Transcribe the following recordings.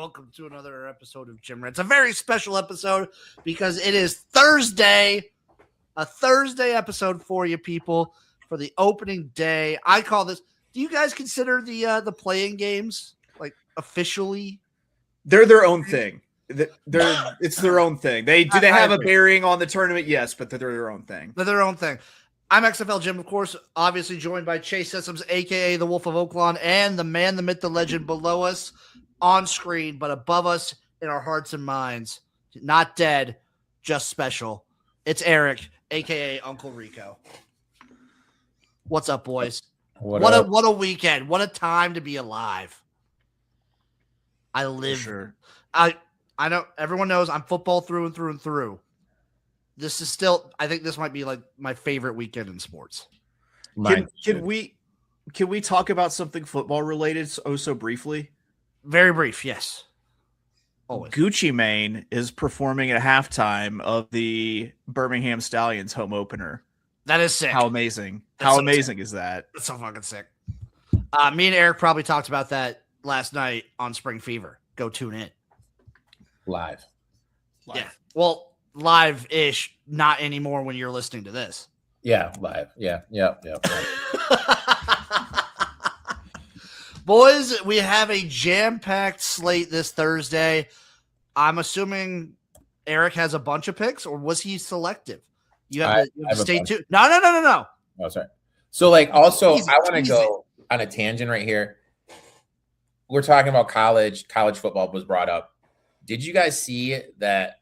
welcome to another episode of Jim Rants. A very special episode because it is Thursday, a Thursday episode for you people for the opening day. I call this. Do you guys consider the playing games like officially? They're their own thing. It's their own thing. They have a bearing on the tournament? Yes, but they're their own thing. They're their own thing. I'm XFL Jim, of course, obviously joined by Chase Systems, a.k.a. the Wolf of Oaklawn, and the man, the myth, the legend below us on screen, but above us in our hearts and minds. Not dead, just special. It's Erik, a.k.a. Uncle Rico. What's up, boys? What a weekend. What a time to be alive. I live. Sure. I know everyone knows I'm football through and through and through. This is still, I think this might be like my favorite weekend in sports. Can we talk about something football related so briefly? Very brief, yes. Always. Gucci Mane is performing at halftime of the Birmingham Stallions home opener. That is sick. How amazing. How amazing is that? That's so fucking sick. Me and Erik probably talked about that last night on Spring Fever. Go tune in. Live. Yeah. Well, live-ish, not anymore when you're listening to this. Yeah, live. Yeah. Boys, we have a jam-packed slate this Thursday. I'm assuming Erik has a bunch of picks, or was he selective? You have to stay tuned. No. Oh, sorry. So, also, I want to go on a tangent right here. We're talking about college. College football was brought up. Did you guys see that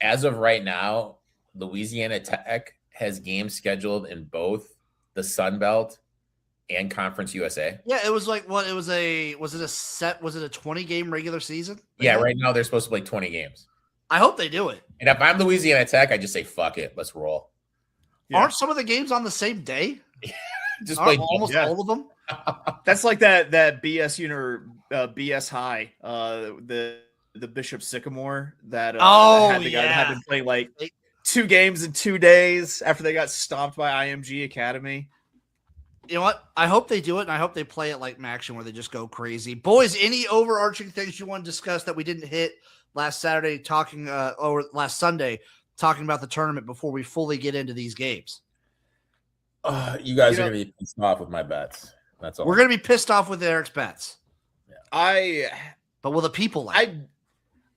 as of right now, Louisiana Tech has games scheduled in both the Sun Belt and Conference USA? Yeah, it was like what? Was it a 20-game regular season? Yeah, right now they're supposed to play 20 games. I hope they do it. And if I'm Louisiana Tech, I just say fuck it, let's roll. Yeah. Aren't some of the games on the same day? Just play almost all of them. That's like that BS BS High, the Bishop Sycamore that had to play like 2 games in 2 days after they got stomped by IMG Academy. You know what? I hope they do it, and I hope they play it like Maction where they just go crazy. Boys, any overarching things you want to discuss that we didn't hit last Sunday talking about the tournament before we fully get into these games? You guys are going to be pissed off with my bets. That's all. We're going to be pissed off with Erik's bets. Yeah. But will the people like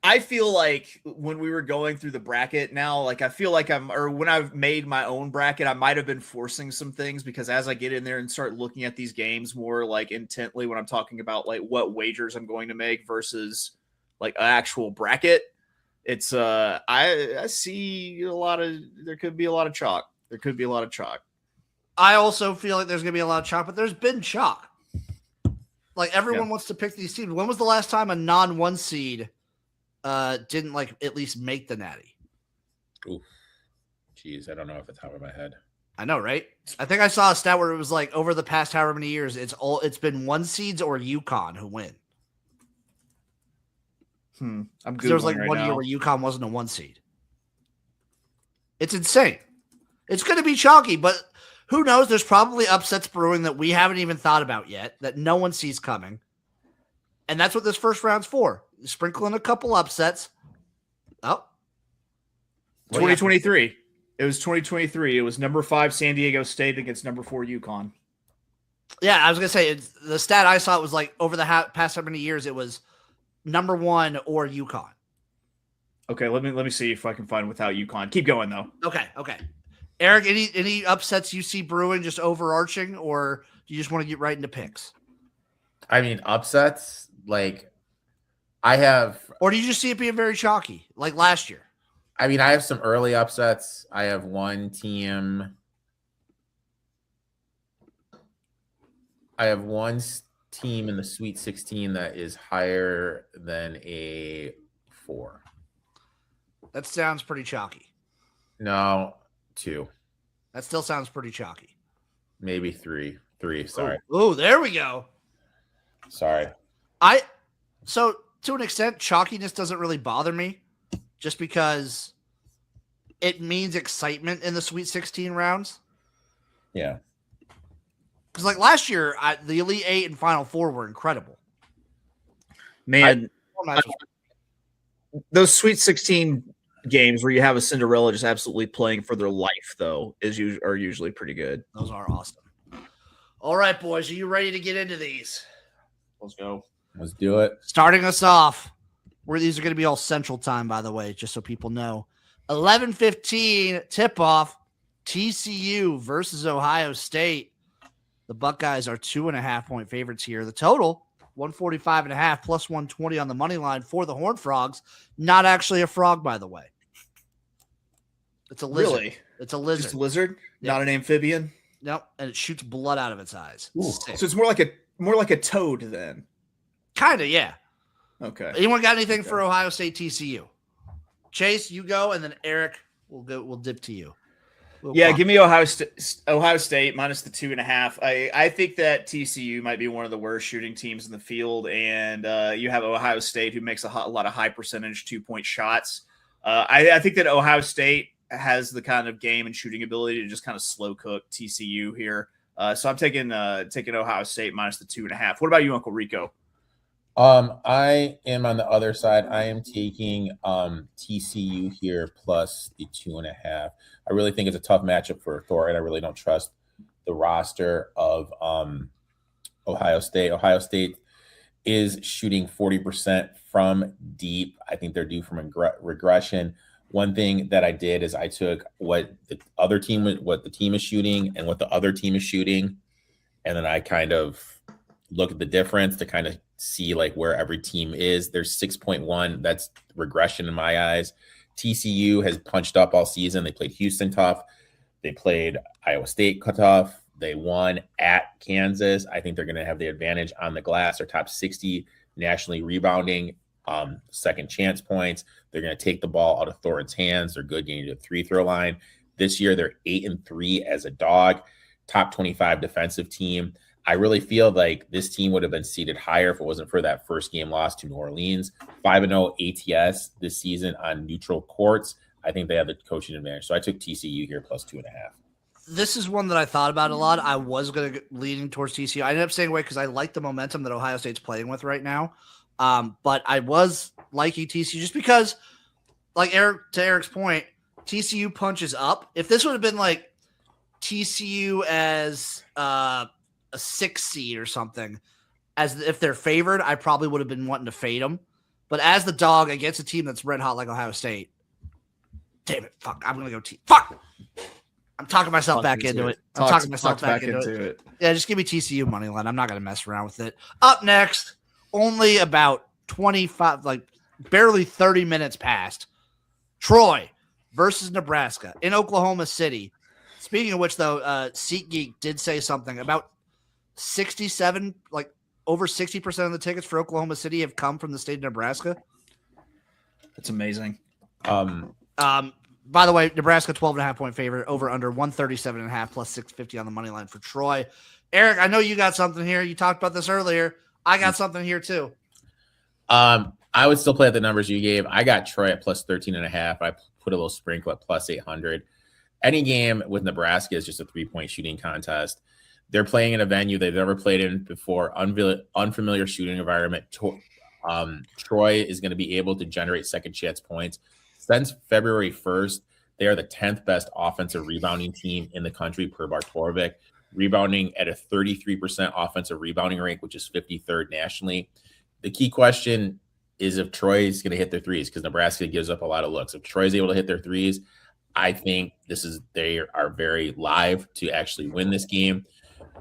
I feel like when we were going through the bracket now, I feel like when I've made my own bracket, I might have been forcing some things because as I get in there and start looking at these games more intently when I'm talking about what wagers I'm going to make versus an actual bracket, it's I see there could be a lot of chalk. There could be a lot of chalk. I also feel like there's going to be a lot of chalk, but there's been chalk. Everyone wants to pick these teams. When was the last time a non-1 seed didn't at least make the natty? Ooh, jeez, I don't know off the top of my head. I know, right? I think I saw a stat where it was over the past however many years, it's been 1 seeds or UConn who win. I'm good. There was one year where UConn wasn't a 1 seed. It's insane. It's going to be chalky, but who knows? There's probably upsets brewing that we haven't even thought about yet that no one sees coming. And that's what this first round's for. Sprinkle in a couple upsets. Oh. 2023. It was 2023. It was number 5 San Diego State against number 4 UConn. Yeah, I was going to say, the stat I saw was over the past how many years, it was number 1 or UConn. Okay, let me see if I can find without UConn. Keep going, though. Okay. Erik, any upsets you see brewing just overarching, or do you just want to get right into picks? I mean, upsets, I have... Or do you just see it being very chalky, like last year? I mean, I have some early upsets. I have one team... in the Sweet 16 that is higher than a 4. That sounds pretty chalky. No, 2. That still sounds pretty chalky. Maybe 3. 3, sorry. Oh, there we go. Sorry. So to an extent, chalkiness doesn't really bother me just because it means excitement in the Sweet 16 rounds. Yeah. Because last year, the Elite 8 and Final 4 were incredible. Man, Those Sweet 16 games where you have a Cinderella just absolutely playing for their life, though, are usually pretty good. Those are awesome. All right, boys, are you ready to get into these? Let's go. Let's do it. Starting us off, these are going to be all Central Time, by the way, just so people know. 11:15 tip-off, TCU versus Ohio State. The Buckeyes are 2.5-point favorites here. The total, 145.5 plus 120 on the money line for the Horned Frogs. Not actually a frog, by the way. It's a lizard. Really? It's a lizard. Just a lizard? Yep. Not an amphibian? Nope. And it shoots blood out of its eyes. So it's more like a toad then. Kind of, yeah. Okay. Anyone got anything for Ohio State TCU? Chase, you go, and then Erik, we'll dip to you. Give me Ohio State minus the 2.5. I think that TCU might be one of the worst shooting teams in the field, and you have Ohio State who makes a lot of high percentage 2-point shots. I think that Ohio State has the kind of game and shooting ability to just kind of slow cook TCU here. So I'm taking Ohio State minus the 2.5. What about you, Uncle Rico? I am on the other side. I am taking TCU here plus the 2.5. I really think it's a tough matchup for Thor, and I really don't trust the roster of Ohio State. Ohio State is shooting 40% from deep. I think they're due from regression. One thing that I did is I took what the team is shooting and what the other team is shooting, and then I kind of look at the difference to kind of see like where every team is. There's 6.1. That's regression in my eyes. TCU has punched up all season. They played Houston tough. They played Iowa State tough. They won at Kansas. I think they're going to have the advantage on the glass. They're top 60 nationally rebounding, second chance points. They're going to take the ball out of Thorin's hands. They're good getting to the free throw line. This year, they're 8-3 as a dog, top 25 defensive team. I really feel like this team would have been seated higher if it wasn't for that first game loss to New Orleans. 5-0 ATS this season on neutral courts. I think they have the coaching advantage. So I took TCU here plus 2.5. This is one that I thought about a lot. I was going to leaning towards TCU. I ended up staying away because I like the momentum that Ohio State's playing with right now. But I was liking TCU just because, like to Erik's point, TCU punches up. If this would have been like TCU as a 6 seed or something, as if they're favored, I probably would have been wanting to fade them. But as the dog against a team that's red hot like Ohio State, damn it, fuck, I'm gonna go fuck. I'm talking myself back into it. I'm talking myself back into it. Yeah, just give me TCU money line. I'm not gonna mess around with it. Up next, only about 25, like barely 30 minutes past. Troy versus Nebraska in Oklahoma City. Speaking of which, though, SeatGeek did say something about 67, like over 60% of the tickets for Oklahoma City have come from the state of Nebraska. That's amazing. By the way, Nebraska 12.5-point favorite, over under 137.5 plus 650 on the money line for Troy. Erik, I know you got something here. You talked about this earlier. I got something here too. I would still play at the numbers you gave. I got Troy at plus 13.5. I put a little sprinkle at plus 800. Any game with Nebraska is just a 3-point shooting contest. They're playing in a venue they've never played in before, unfamiliar shooting environment. Troy is going to be able to generate second chance points. Since February 1st, they are the 10th best offensive rebounding team in the country per Bartorovic, rebounding at a 33% offensive rebounding rate, which is 53rd nationally. The key question is if Troy is going to hit their threes, because Nebraska gives up a lot of looks. If Troy is able to hit their threes, I think they are very live to actually win this game.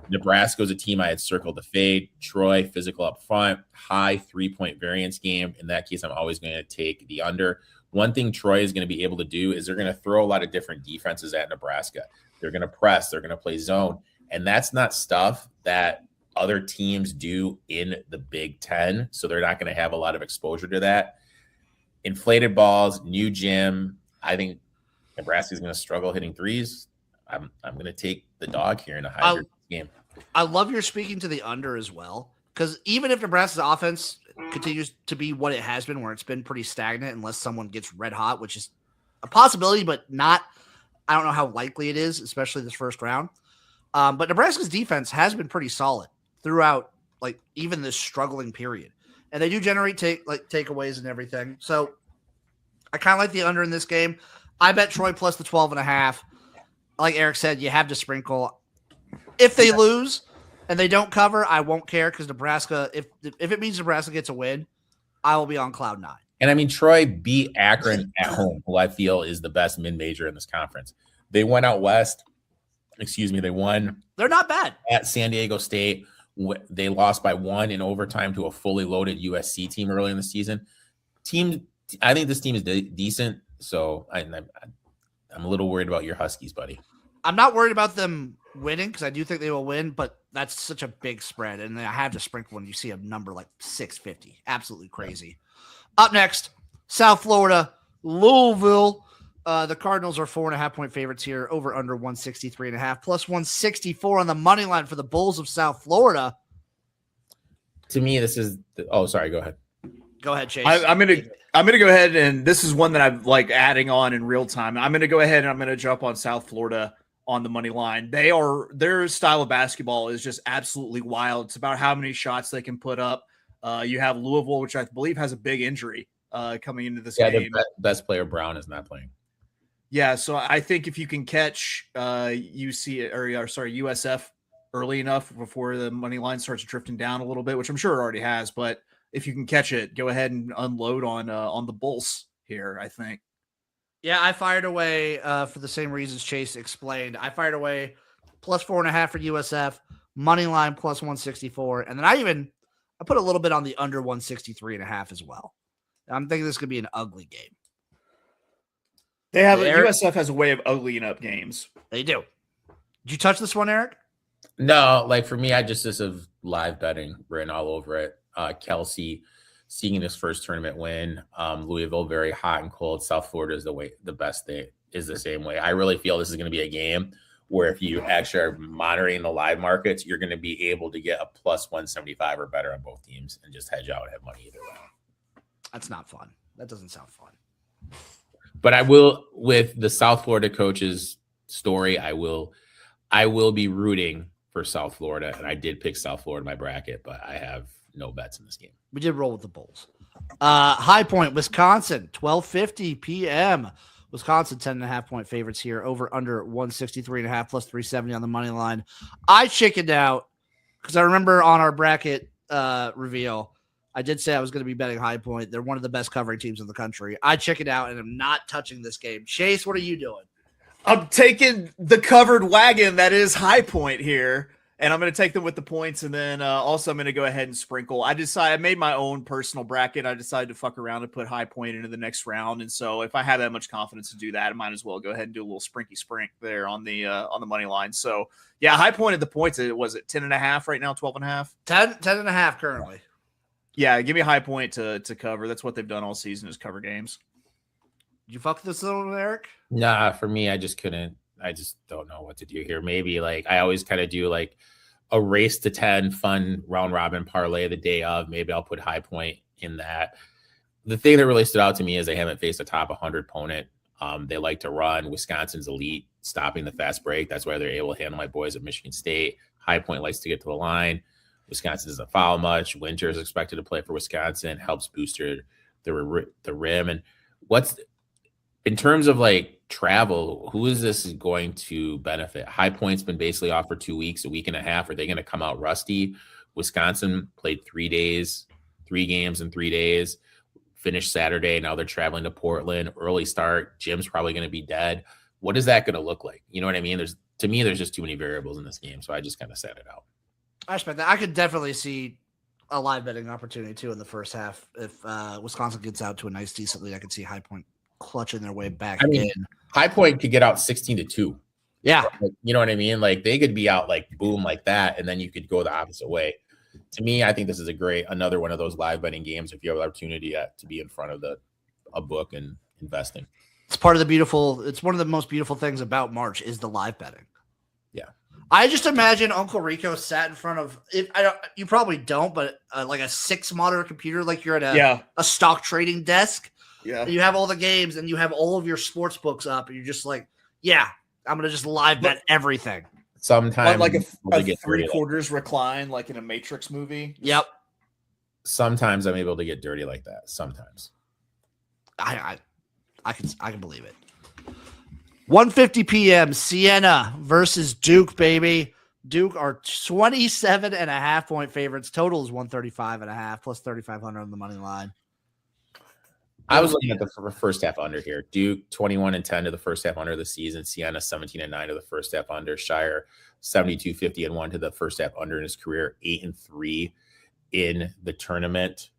Nebraska is a team I had circled the fade. Troy, physical up front, high 3-point variance game. In that case, I'm always going to take the under. One thing Troy is going to be able to do is they're going to throw a lot of different defenses at Nebraska. They're going to press. They're going to play zone. And that's not stuff that other teams do in the Big Ten. So they're not going to have a lot of exposure to that. Inflated balls, new gym. I think Nebraska is going to struggle hitting threes. I'm going to take the dog here in a high game. I love your speaking to the under as well, because even if Nebraska's offense continues to be what it has been, where it's been pretty stagnant unless someone gets red hot, which is a possibility, but not, I don't know how likely it is, especially this first round. But Nebraska's defense has been pretty solid throughout, like even this struggling period. and they do generate takeaways and everything. So I kind of like the under in this game. I bet Troy plus the 12.5. Like Erik said, you have to sprinkle. If they lose and they don't cover, I won't care because Nebraska, if it means Nebraska gets a win, I will be on cloud 9. And I mean, Troy beat Akron at home, who I feel is the best mid-major in this conference. They went out west. They won. They're not bad. At San Diego State. They lost by 1 in overtime to a fully loaded USC team early in the season. I think this team is decent, so I'm a little worried about your Huskies, buddy. I'm not worried about them winning because I do think they will win, but that's such a big spread, and I have to sprinkle when you see a number like 650. Absolutely crazy. Up next, South Florida, Louisville. The Cardinals are 4.5-point favorites here, over under 163.5, plus 164 on the money line for the Bulls of South Florida. To me, this is sorry, go ahead. Go ahead, Chase. I'm gonna go ahead, and this is one that I'm like adding on in real time. I'm gonna go ahead and I'm gonna jump on South Florida on the money line. Their style of basketball is just absolutely wild. It's about how many shots they can put up. You have Louisville, which I believe has a big injury coming into this game. The best player, Brown, is not playing. Yeah, so I think if you can catch USF early enough before the money line starts drifting down a little bit, which I'm sure it already has, but if you can catch it, go ahead and unload on the Bulls here, I think. Yeah, I fired away for the same reasons Chase explained. I fired away plus 4.5 for USF, money line plus 164, and then I put a little bit on the under 163.5 as well. I'm thinking this could be an ugly game. USF has a way of uglying up games. They do. Did you touch this one, Erik? No, like for me, I just of live betting written all over it. Kelsey seeing his first tournament win. Louisville very hot and cold. South Florida is the best thing is the same way. I really feel this is going to be a game where if you actually are monitoring the live markets, you're going to be able to get a plus 175 or better on both teams and just hedge out and have money either way. That's not fun. That doesn't sound fun. But I will, with the South Florida coach's story, I will be rooting for South Florida, and I did pick South Florida in my bracket, but I have no bets in this game. We did roll with the Bulls. High Point, Wisconsin, 12:50 p.m. Wisconsin 10.5-point favorites here, over under 163.5 plus 370 on the money line. I chickened out because I remember on our bracket reveal, I did say I was going to be betting High Point. They're one of the best covering teams in the country. I chickened out and I'm not touching this game. Chase, what are you doing? I'm taking the covered wagon that is High Point here, and I'm going to take them with the points, and then also I'm going to go ahead and sprinkle. I made my own personal bracket. I decided to fuck around and put High Point into the next round, and so if I have that much confidence to do that, I might as well go ahead and do a little sprink there on the money line. So yeah, High Point at the points. Was it 10.5 right now? 12.5? 10.5 currently. Yeah, give me a High Point to cover. That's what they've done all season is cover games. Did you fuck this one, Erik? Nah, for me, I just couldn't. I just don't know what to do here. Maybe like I always kind of do like a race to 10 fun round robin parlay the day of. Maybe I'll put High Point in that. The thing that really stood out to me is they haven't faced a top 100 opponent. They like to run. Wisconsin's elite, stopping the fast break. That's why they're able to handle my boys at Michigan State. High Point likes to get to the line. Wisconsin doesn't foul much. Winter is expected to play for Wisconsin. Helps boost the rim. And in terms of like travel, who is this going to benefit? High Point's been basically off for 2 weeks, a week and a half. Are they going to come out rusty? Wisconsin played 3 games in 3 days, finished Saturday. Now they're traveling to Portland. Early start. Jim's probably going to be dead. What is that going to look like? You know what I mean? There's just too many variables in this game. So I just kind of set it out. I respect that. I could definitely see a live betting opportunity too in the first half. If Wisconsin gets out to a nice, decent lead, I could see High Point clutching their way back in. High Point could get out 16-2. Yeah. You know what I mean? Like they could be out like boom like that, and then you could go the opposite way. To me, I think this is another one of those live betting games if you have the opportunity to be in front of a book and investing. It's one of the most beautiful things about March is the live betting. Yeah. I just imagine Uncle Rico sat in front of it. You probably don't, but like a 6-monitor computer, like you're at a stock trading desk. Yeah. You have all the games and you have all of your sports books up, and you're just like, yeah, I'm going to just live bet everything. Sometimes like a 3/4 recline, like in a Matrix movie. Yep. Sometimes I'm able to get dirty like that. Sometimes. I can believe it. 1:50 p.m. Siena versus Duke, baby. Duke are 27.5 point favorites. Total is 135.5 plus 3,500 on the money line. I was looking at the first half under here. Duke 21-10 to the first half under the season. Siena 17-9 to the first half under. Shire 72-50-1 to the first half under in his career. 8-3 in the tournament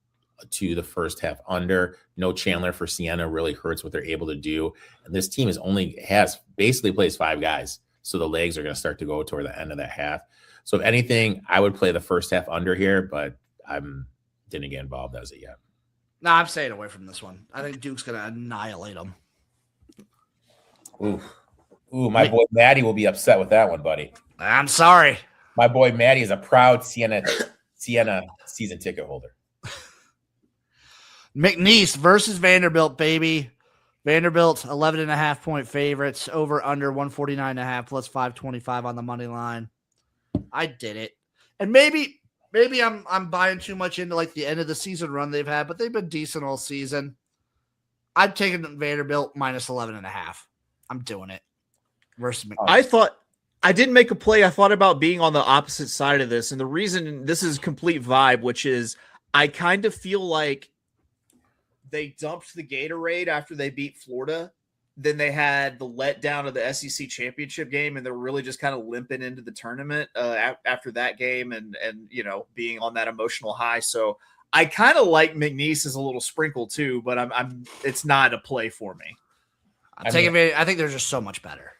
to the first half under. No Chandler for Siena really hurts what they're able to do. And this team has basically plays 5 guys. So the legs are going to start to go toward the end of that half. So if anything, I would play the first half under here, but I didn't get involved as of yet. No, I'm staying away from this one. I think Duke's going to annihilate them. Ooh, my boy Maddie will be upset with that one, buddy. I'm sorry. My boy Maddie is a proud Siena season ticket holder. McNeese versus Vanderbilt, baby. Vanderbilt 11.5 point favorites. Over under 149.5 plus 525 on the money line. I did it, and maybe I'm buying too much into like the end of the season run they've had, but they've been decent all season. I'm taking Vanderbilt minus 11.5. I'm doing it. Versus McNeese. I didn't make a play. I thought about being on the opposite side of this, and the reason this is complete vibe, which is I kind of feel like they dumped the Gatorade after they beat Florida. Then they had the letdown of the SEC championship game, and they're really just kind of limping into the tournament after that game, and being on that emotional high. So I kind of like McNeese as a little sprinkle too, but it's not a play for me. I think they're just so much better.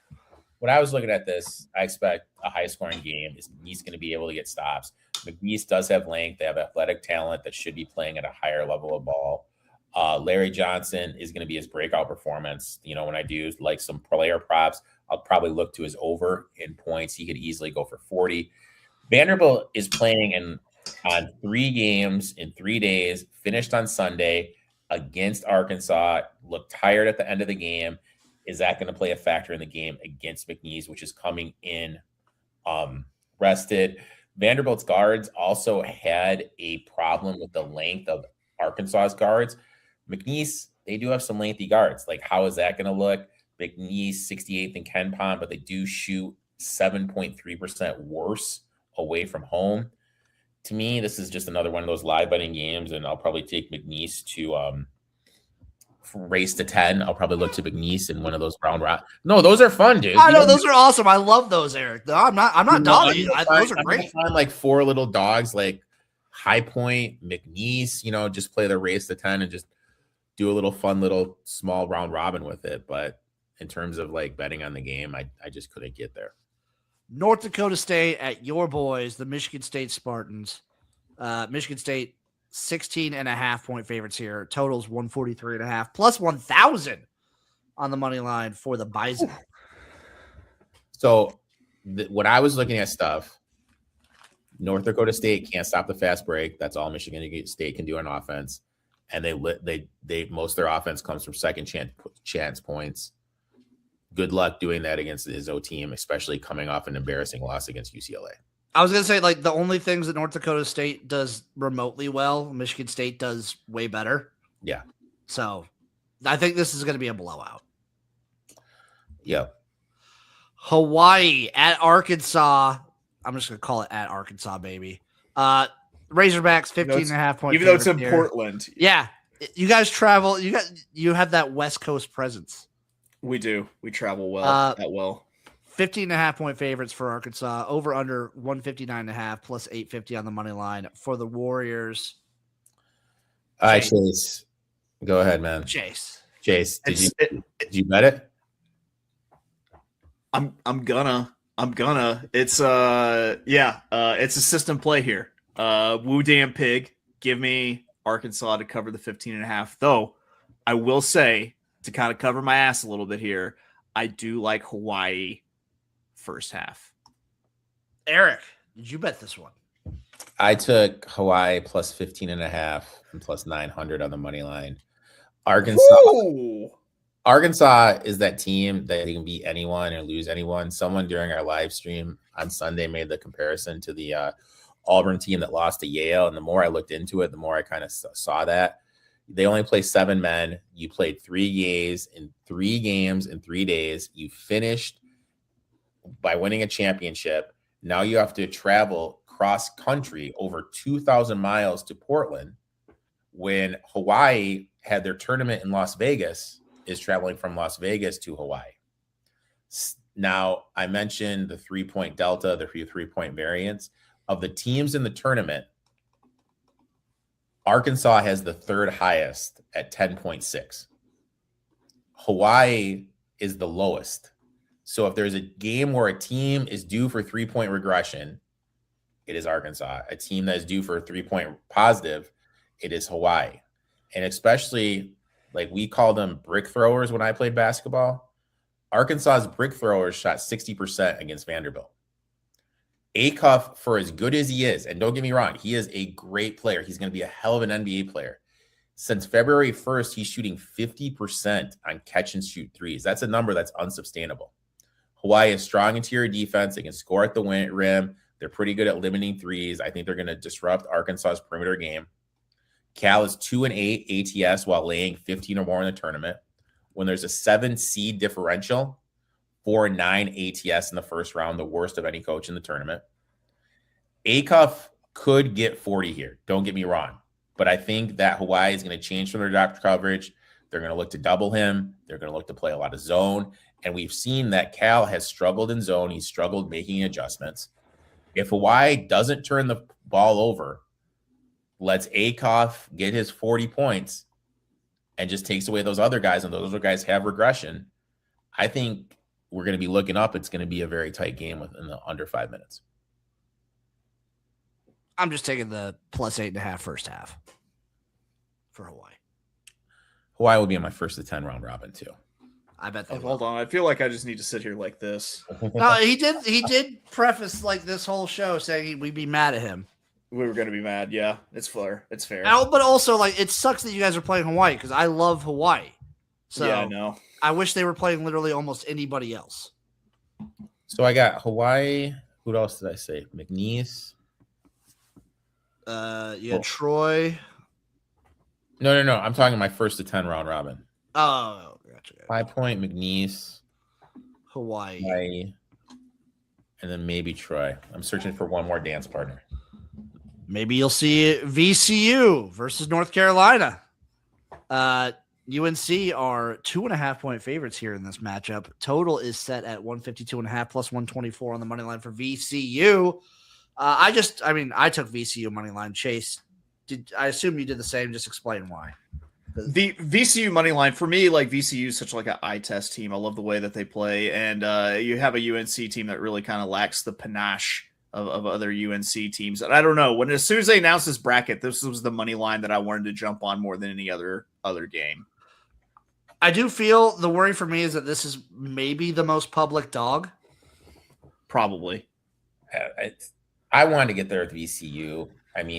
When I was looking at this, I expect a high scoring game. Is McNeese going to be able to get stops? McNeese does have length. They have athletic talent that should be playing at a higher level of ball. Larry Johnson is going to be his breakout performance. When I do like some player props, I'll probably look to his over in points. He could easily go for 40. Vanderbilt is playing on 3 games in 3 days, finished on Sunday against Arkansas, looked tired at the end of the game. Is that going to play a factor in the game against McNeese, which is coming in rested? Vanderbilt's guards also had a problem with the length of Arkansas's guards. McNeese, they do have some lengthy guards. Like, how is that going to look? McNeese, 68th in Ken Pom, but they do shoot 7.3% worse away from home. To me, this is just another one of those live betting games, and I'll probably take McNeese to race to 10. I'll probably look to McNeese in one of those round rock. No, those are fun, dude. I know those are awesome. I love those, Eric. No, I'm not dogging you. Those are great. Find like 4 little dogs, like High Point, McNeese. Just play the race to 10 and just do a little fun, little small round robin with it. But in terms of like betting on the game, I just couldn't get there. North Dakota State at your boys, the Michigan State Spartans. Michigan State 16.5 point favorites here. Totals 143.5 plus 1,000 on the money line for the Bison. So when I was looking at stuff, North Dakota State can't stop the fast break. That's all Michigan State can do on offense. And they most of their offense comes from second chance points. Good luck doing that against the Izzo team, especially coming off an embarrassing loss against UCLA. I was going to say, like, the only things that North Dakota State does remotely well, Michigan State does way better. Yeah. So I think this is going to be a blowout. Yeah. Hawaii at Arkansas. I'm just going to call it at Arkansas, baby. Razorbacks 15.5 point. Even though it's in Portland. Yeah. You guys travel. You have that West Coast presence. We do. We travel well. 15.5 point favorites for Arkansas. Over under 159.5 plus 850 on the money line for the Warriors. All right, Chase. Go ahead, man. Chase. Did you bet it? I'm gonna. It's it's a system play here. Woo damn pig. Give me Arkansas to cover the 15.5. Though I will say, to kind of cover my ass a little bit here, I do like Hawaii first half. Eric, did you bet this one? I took Hawaii plus 15.5 and plus 900 on the money line. Arkansas is that team that can beat anyone or lose anyone. Someone during our live stream on Sunday made the comparison to the Auburn team that lost to Yale. And the more I looked into it, the more I kind of saw that they only play 7 men. You played 3 games in 3 days. You finished by winning a championship. Now you have to travel cross country over 2,000 miles to Portland, when Hawaii had their tournament in Las Vegas, is traveling from Las Vegas to Hawaii. Now, I mentioned the 3-point delta, the 3-point variance of the teams in the tournament. Arkansas has the 3rd highest at 10.6. Hawaii is the lowest. So if there's a game where a team is due for 3-point regression, it is Arkansas. A team that is due for a 3-point positive, it is Hawaii. And especially, like, we call them brick throwers when I played basketball. Arkansas's brick throwers shot 60% against Vanderbilt. Acuff, for as good as he is, and don't get me wrong, he is a great player. He's going to be a hell of an NBA player. Since February 1st, he's shooting 50% on catch and shoot threes. That's a number that's unsustainable. Hawaii is strong interior defense. They can score at the rim. They're pretty good at limiting threes. I think they're going to disrupt Arkansas's perimeter game. Cal is 2-8 ATS while laying 15 or more in the tournament. When there's a 7 seed differential, 4-9 ATS in the first round, the worst of any coach in the tournament. Acuff could get 40 here. Don't get me wrong. But I think that Hawaii is going to change from their drop coverage. They're going to look to double him. They're going to look to play a lot of zone. And we've seen that Cal has struggled in zone. He's struggled making adjustments. If Hawaii doesn't turn the ball over, lets Acuff get his 40 points, and just takes away those other guys, and those other guys have regression, I think we're going to be looking up. It's going to be a very tight game within the under 5 minutes. I'm just taking the +8.5 first half for Hawaii. Hawaii will be in my first to 10 round robin too. I bet they will. Hold on. I feel like I just need to sit here like this. No, he did preface like this whole show saying we'd be mad at him. We were going to be mad. Yeah, it's fair. It's fair. But also, like, it sucks that you guys are playing Hawaii because I love Hawaii. So yeah, I know. I wish they were playing literally almost anybody else. So I got Hawaii. Who else did I say? McNeese. Troy. No. I'm talking my first to 10 round robin. Oh, gotcha. 5-point McNeese. Hawaii. And then maybe Troy. I'm searching for one more dance partner. Maybe you'll see VCU versus North Carolina. UNC are 2.5-point favorites here in this matchup. Total is set at 152.5 plus 124 on the money line for VCU. I took VCU money line. Chase, I assume you did the same. Just explain why. The VCU money line for me, like VCU is such like an eye test team. I love the way that they play, and you have a UNC team that really kind of lacks the panache of other UNC teams. And I don't know, as soon as they announced this bracket, this was the money line that I wanted to jump on more than any other game. I do feel the worry for me is that this is maybe the most public dog. Probably. I wanted to get there with VCU.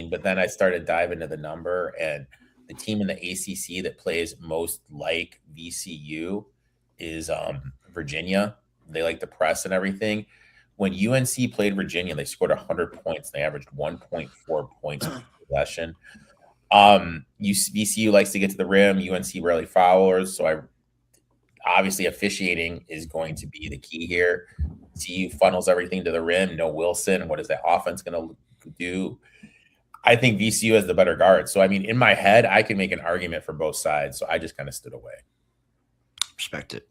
But then I started diving into the number, and the team in the ACC that plays most like VCU is Virginia. They like the press and everything. When UNC played Virginia, they scored 100 points. They averaged 1.4 points per possession. VCU likes to get to the rim. UNC rarely fouls. So obviously officiating is going to be the key here. VCU funnels everything to the rim. No Wilson. What is that offense going to do? I think VCU has the better guard. So, in my head, I can make an argument for both sides. So I just kind of stood away. Respect it.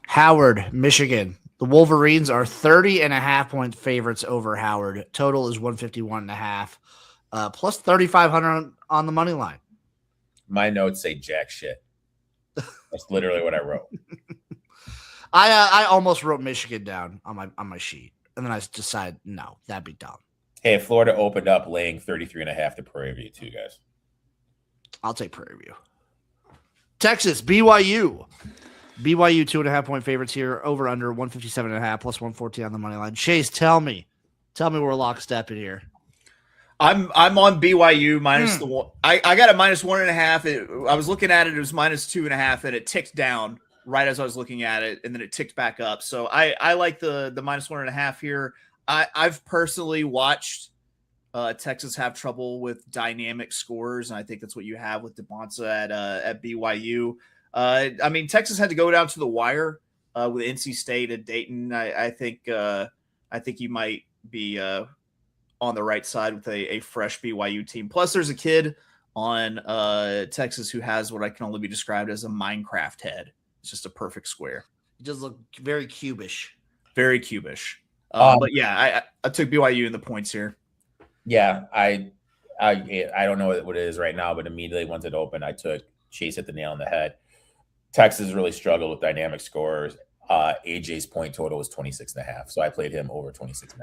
Howard, Michigan. The Wolverines are 30.5-point favorites over Howard. Total is 151.5, plus 3,500 on the money line. My notes say jack shit. That's literally what I wrote. I almost wrote Michigan down on my sheet, and then I decided no, that'd be dumb. Hey, Florida opened up laying 33.5 to Prairie View too, guys. I'll take Prairie View. Texas, BYU. BYU 2.5-point favorites here, over under 157.5 plus 114 on the money line. Chase, tell me we're lockstep in here. I'm on BYU minus the one. I got a -1.5. I was looking at it. It was -2.5, and it ticked down right as I was looking at it, and then it ticked back up. So I like the -1.5 here. I've personally watched Texas have trouble with dynamic scorers, and I think that's what you have with DeBonsa at BYU. I mean, Texas had to go down to the wire with NC State and Dayton. I think you might be on the right side with a fresh BYU team. Plus, there's a kid on Texas who has what I can only be described as a Minecraft head. It's just a perfect square. It does look very cubish. Very cubish. But yeah, I took BYU in the points here. Yeah, I don't know what it is right now, but immediately once it opened, I took Chase hit the nail on the head. Texas really struggled with dynamic scorers. AJ's point total was 26.5, so I played him over 26.5.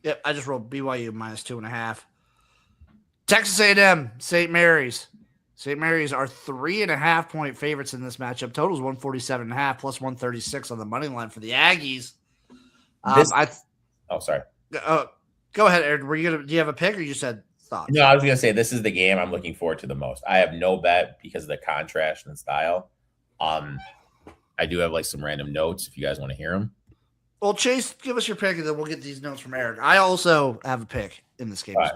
Yep, I just rolled BYU minus 2.5. Texas A&M, St. Mary's. St. Mary's are 3.5 point favorites in this matchup. Total is 147.5 plus 136 on the money line for the Aggies. Sorry. Go ahead, Erik. Do you have a pick or you said thoughts? No, I was going to say this is the game I'm looking forward to the most. I have no bet because of the contrast and style. I do have like some random notes if you guys want to hear them. Well, Chase, give us your pick and then we'll get these notes from Erik. I also have a pick in this game. Right.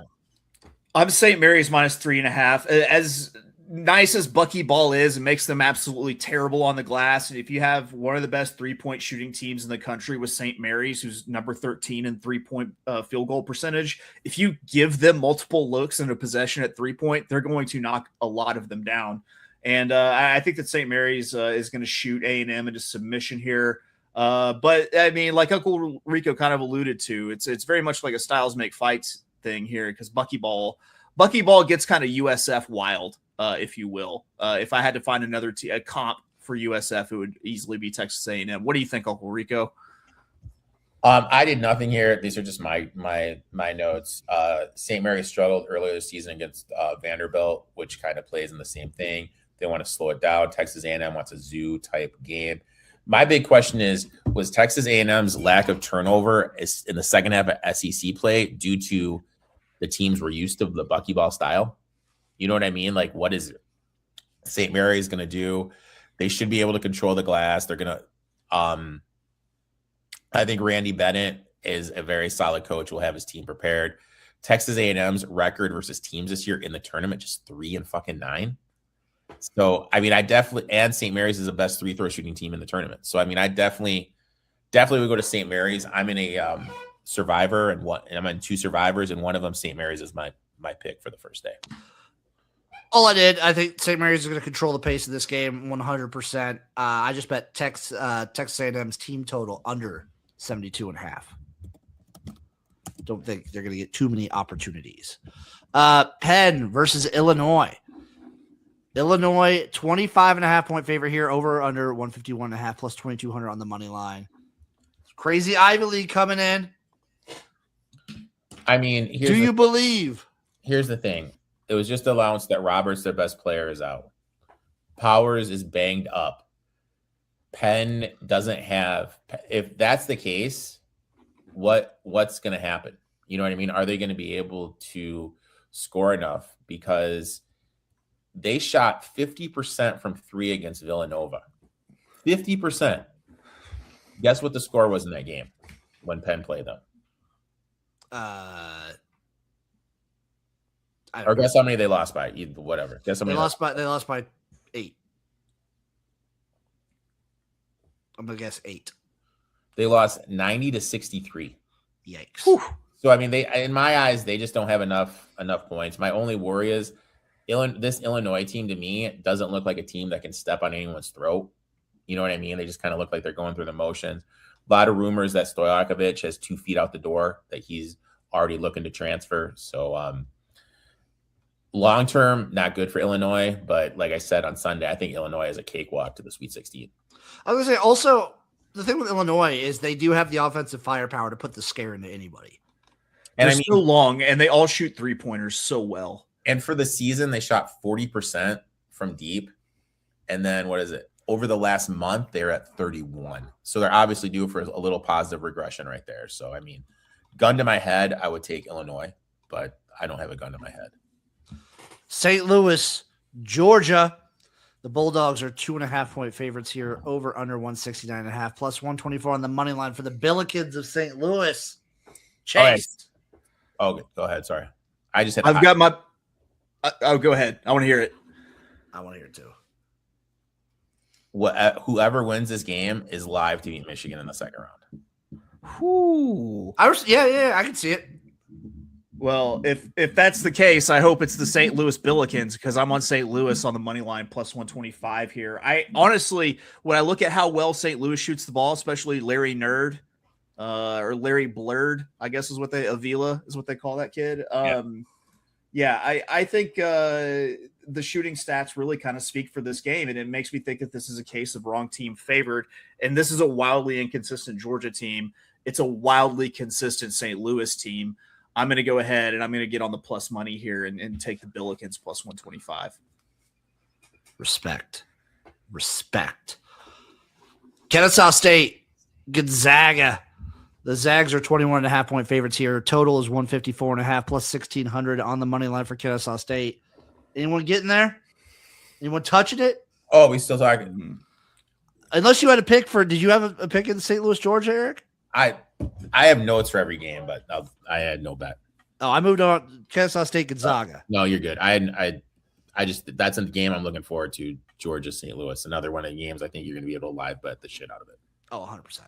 I'm St. Mary's minus 3.5. As nice as Buckyball is, it makes them absolutely terrible on the glass. And if you have one of the best 3-point shooting teams in the country with St. Mary's, who's number 13 in 3-point field goal percentage, if you give them multiple looks in a possession at 3-point, they're going to knock a lot of them down. And I think that St. Mary's is going to shoot A&M into submission here. But I mean, like Uncle Rico kind of alluded to, it's very much like a styles make fights thing here because Buckyball gets kind of USF wild, if you will. If I had to find another a comp for USF, it would easily be Texas A&M. What do you think, Uncle Rico? I did nothing here. These are just my notes. St. Mary's struggled earlier this season against Vanderbilt, which kind of plays in the same thing. They want to slow it down. Texas A&M wants a zoo type game. My big question was Texas A&M's lack of turnover in the second half of SEC play due to the teams were used to the Buckyball style? You know what I mean? Like, what is St. Mary's going to do? They should be able to control the glass. They're going to I think Randy Bennett is a very solid coach. Will have his team prepared. Texas A&M's record versus teams this year in the tournament, just 3-9. So, I mean, and St. Mary's is the best 3-throw shooting team in the tournament. So, I mean, I definitely would go to St. Mary's. I'm in a survivor and I'm in 2 survivors, and one of them, St. Mary's, is my pick for the first day. All I did, I think St. Mary's is going to control the pace of this game 100%. I just bet Texas A&M's team total under 72.5. Don't think they're going to get too many opportunities. Penn versus Illinois. Illinois, 25.5 point favorite here, over under 151.5 plus 2,200 on the money line. Crazy Ivy League coming in. I mean, do you believe? Here's the thing. It was just announced that Roberts, their best player, is out. Powers is banged up. Penn doesn't have. If that's the case, what's going to happen? You know what I mean? Are they going to be able to score enough? Because they shot 50% from 3 against Villanova. 50%. Guess what the score was in that game when Penn played them? Or guess how many they lost by? Whatever. Guess how many they lost by 8. I'm gonna guess 8. They lost 90-63. Yikes. Whew. So I mean, in my eyes, they just don't have enough points. My only worry is this Illinois team, to me, doesn't look like a team that can step on anyone's throat. You know what I mean? They just kind of look like they're going through the motions. A lot of rumors that Stojakovic has 2 feet out the door, that he's already looking to transfer. So long term, not good for Illinois. But like I said on Sunday, I think Illinois is a cakewalk to the Sweet 16. I was going to say, also, the thing with Illinois is they do have the offensive firepower to put the scare into anybody. And they're so long, and they all shoot 3-pointers so well. And for the season, they shot 40% from deep. And then what is it? Over the last month, they're at 31. So they're obviously due for a little positive regression right there. So, I mean, gun to my head, I would take Illinois, but I don't have a gun to my head. St. Louis, Georgia. The Bulldogs are 2.5 point favorites here, over under 169.5 plus 124 on the money line for the Billikens of St. Louis. Chase. Oh, go ahead. Sorry. I just had. I've got my. Oh, go ahead. I want to hear it. I want to hear it too. Whoever wins this game is live to beat Michigan in the second round. Whoo. Yeah, I can see it. Well, if that's the case, I hope it's the St. Louis Billikens because I'm on St. Louis on the money line plus 125 here. I honestly, when I look at how well St. Louis shoots the ball, especially Larry Nerd or Larry Blurred, I guess is what Avila is what they call that kid. I think the shooting stats really kind of speak for this game, and it makes me think that this is a case of wrong team favored, and this is a wildly inconsistent Georgia team. It's a wildly consistent St. Louis team. I'm going to go ahead and I'm going to get on the plus money here and take the Billikens plus 125. Respect. Kennesaw State, Gonzaga. The Zags are 21.5 point favorites here. Total is 154.5 plus 1,600 on the money line for Kennesaw State. Anyone getting there? Anyone touching it? Oh, we still talking? Unless you had a pick for, did you have a pick in St. Louis, Georgia, Erik? I have notes for every game, but I had no bet. Oh, I moved on. Kennesaw State, Gonzaga. No, you're good. I just that's a game I'm looking forward to. Georgia, St. Louis, another one of the games I think you're going to be able to live bet the shit out of it. Oh, 100%. Do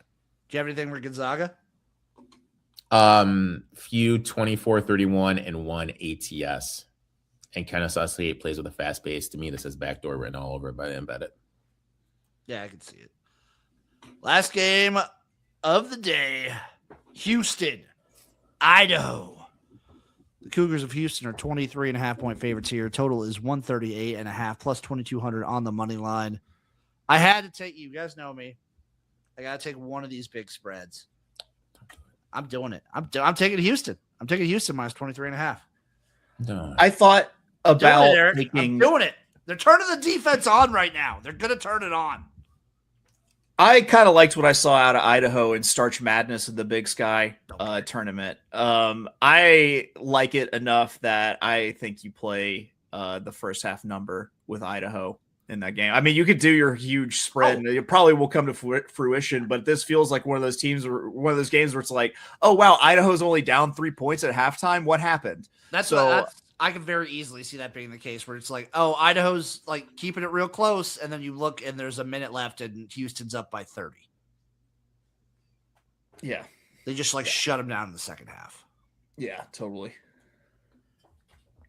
you have anything for Gonzaga? Few 24-31 and 1 ATS. And Kennesaw State plays with a fast pace. To me, this is backdoor written all over it, but I didn't bet it. Yeah, I can see it. Last game of the day, Houston, Idaho. The Cougars of Houston are 23.5 point favorites here. Total is 138.5 plus 2,200 on the money line. I had to take, you guys know me, I got to take one of these big spreads. I'm doing it. I'm taking Houston. I'm taking Houston minus 23.5. No. I thought about I'm doing it. They're turning the defense on right now. They're going to turn it on. I kind of liked what I saw out of Idaho in Starch Madness in the Big Sky tournament. I like it enough that I think you play the first half number with Idaho in that game. I mean, you could do your huge spread and it probably will come to fruition, but this feels like one of those teams or one of those games where it's like, oh, wow, Idaho's only down 3 points at halftime. What happened? I can very easily see that being the case where it's like, oh, Idaho's like keeping it real close. And then you look and there's a minute left and Houston's up by 30. Yeah. They just shut them down in the second half. Yeah, totally.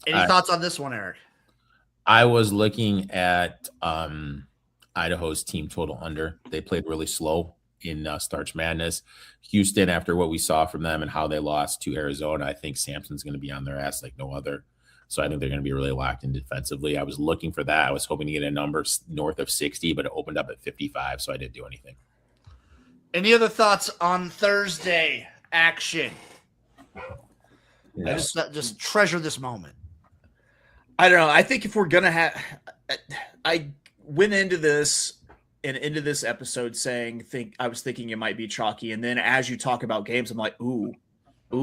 Any thoughts on this one, Erik? I was looking at Idaho's team total under. They played really slow in Starch Madness. Houston, after what we saw from them and how they lost to Arizona, I think Sampson's going to be on their ass like no other. So I think they're going to be really locked in defensively. I was looking for that. I was hoping to get a number north of 60, but it opened up at 55, so I didn't do anything. Any other thoughts on Thursday action? No. I just treasure this moment. I don't know. I think if we're going to have – I went into this episode I was thinking it might be chalky. And then as you talk about games, I'm like, ooh,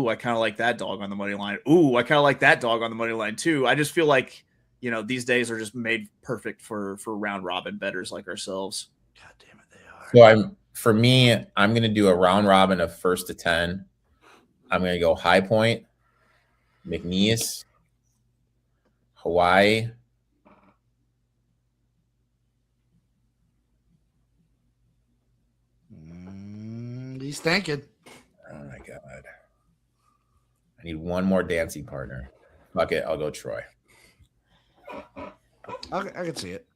I kind of like that dog on the money line. Ooh, I kind of like that dog on the money line too. I just feel like, these days are just made perfect for round robin bettors like ourselves. God damn it, they are. So I'm going to do a round robin of 1st to 10. I'm going to go High Point, McNeese, Hawaii. He's thinking. Oh my God. I need one more dancing partner. Fuck it. I'll go Troy. I can see it.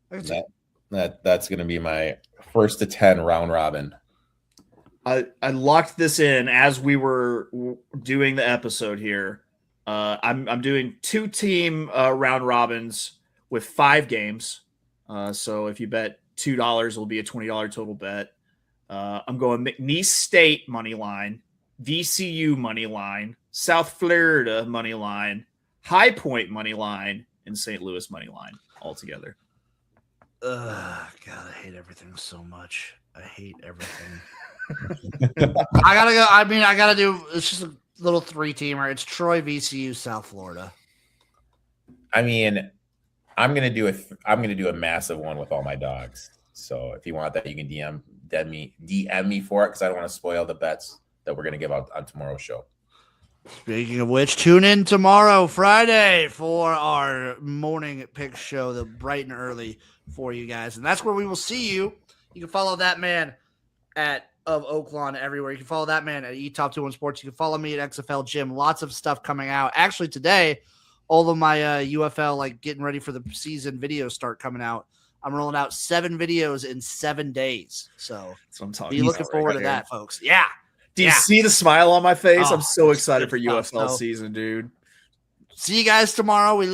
That's going to be my 1st to 10 round robin. I locked this in as we were doing the episode here. I'm doing 2-team round robins with 5 games. So if you bet $2, it'll be a $20 total bet. I'm going McNeese State money line, VCU money line, South Florida money line, High Point money line, and St. Louis money line all together. God, I hate everything so much. I hate everything. I gotta go. I mean, I gotta do. It's just a little 3-teamer. It's Troy, VCU, South Florida. I mean, I'm gonna do a massive one with all my dogs. So if you want that, you can DM me for it because I don't want to spoil the bets that we're gonna give out on tomorrow's show. Speaking of which, tune in tomorrow, Friday, for our morning pick show, the bright and early for you guys. And that's where we will see you. You can follow that man at of Oaklawn everywhere. You can follow that man at eTop21 Sports. You can follow me at XFL Jim. Lots of stuff coming out. Actually, today, all of my UFL, like getting ready for the season videos start coming out. I'm rolling out 7 videos in 7 days. So that's what I'm talking be looking forward to that, folks. Yeah. Do you see the smile on my face? Oh, I'm so excited for stuff, UFL so. season, dude. See you guys tomorrow. We love